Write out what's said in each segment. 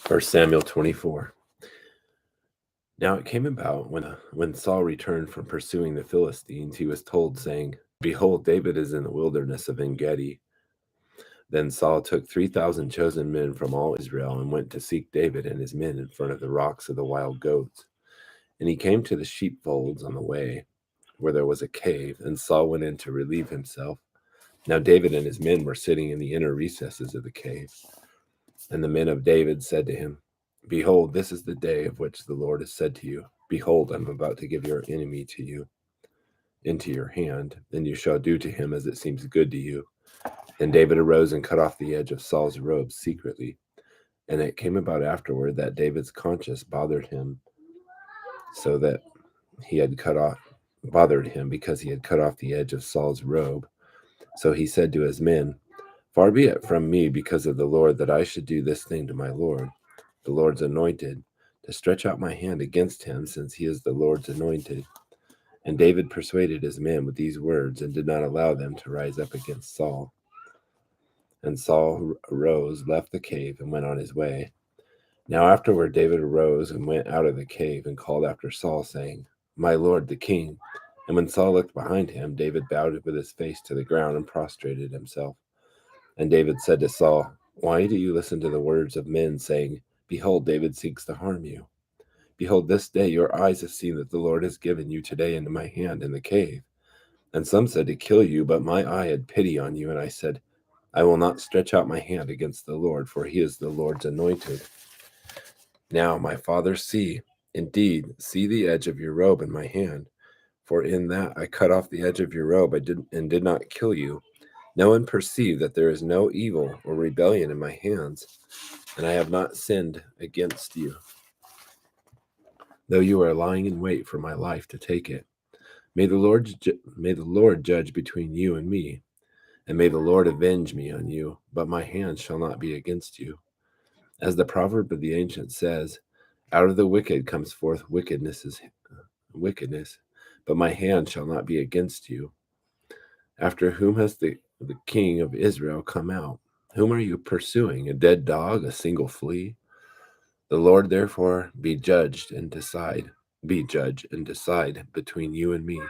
1 Samuel 24. Now it came about when Saul returned from pursuing the Philistines, he was told, saying, "Behold, David is in the wilderness of En-gedi." Then Saul took 3,000 chosen men from all Israel and went to seek David and his men in front of the rocks of the wild goats. And he came to the sheepfolds on the way, where there was a cave, and Saul went in to relieve himself. Now David and his men were sitting in the inner recesses of the cave. And the men of David said to him, "Behold, this is the day of which the Lord has said to you, Behold, I am about to give your enemy to you into your hand, and you shall do to him as it seems good to you." And David arose and cut off the edge of Saul's robe secretly. And it came about afterward that David's conscience bothered him, so that bothered him because he had cut off the edge of Saul's robe. So he said to his men, "Far be it from me, because of the Lord, that I should do this thing to my Lord, the Lord's anointed, to stretch out my hand against him, since he is the Lord's anointed." And David persuaded his men with these words, and did not allow them to rise up against Saul. And Saul arose, left the cave, and went on his way. Now afterward David arose and went out of the cave, and called after Saul, saying, "My lord the king." And when Saul looked behind him, David bowed with his face to the ground and prostrated himself. And David said to Saul, "Why do you listen to the words of men, saying, Behold, David seeks to harm you? Behold, this day your eyes have seen that the Lord has given you today into my hand in the cave. And some said to kill you, but my eye had pity on you, and I said, I will not stretch out my hand against the Lord, for he is the Lord's anointed. Now, my father, see the edge of your robe in my hand, for in that I cut off the edge of your robe and did not kill you. Know and perceive that there is no evil or rebellion in my hands, and I have not sinned against you, though you are lying in wait for my life to take it. May the Lord judge between you and me, and may the Lord avenge me on you, but my hand shall not be against you. As the proverb of the ancient says, out of the wicked comes forth wickedness, but my hand shall not be against you. After whom has the king of Israel come out? Whom are you pursuing? A dead dog, a single flea? The Lord therefore be judge and decide between you and me,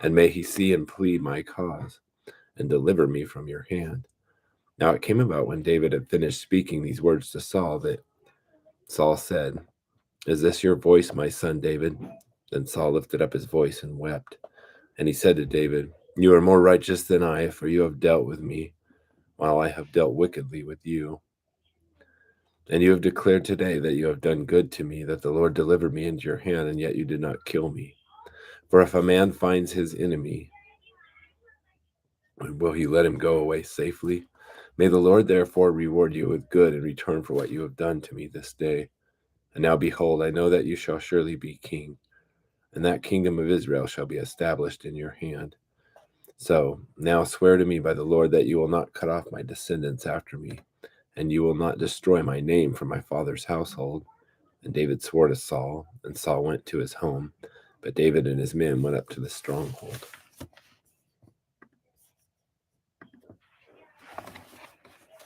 and may he see and plead my cause, and deliver me from your hand. Now it came about when David had finished speaking these words to Saul, that Saul said, Is this your voice, my son David? Then Saul lifted up his voice and wept. And he said to David, You are more righteous than I, for you have dealt with me, while I have dealt wickedly with you. And you have declared today that you have done good to me, that the Lord delivered me into your hand, and yet you did not kill me. For if a man finds his enemy, will he let him go away safely? May the Lord therefore reward you with good in return for what you have done to me this day. And now behold, I know that you shall surely be king, and that kingdom of Israel shall be established in your hand. So now swear to me by the Lord that you will not cut off my descendants after me, and you will not destroy my name from my father's household." And David swore to Saul, and Saul went to his home, but David and his men went up to the stronghold.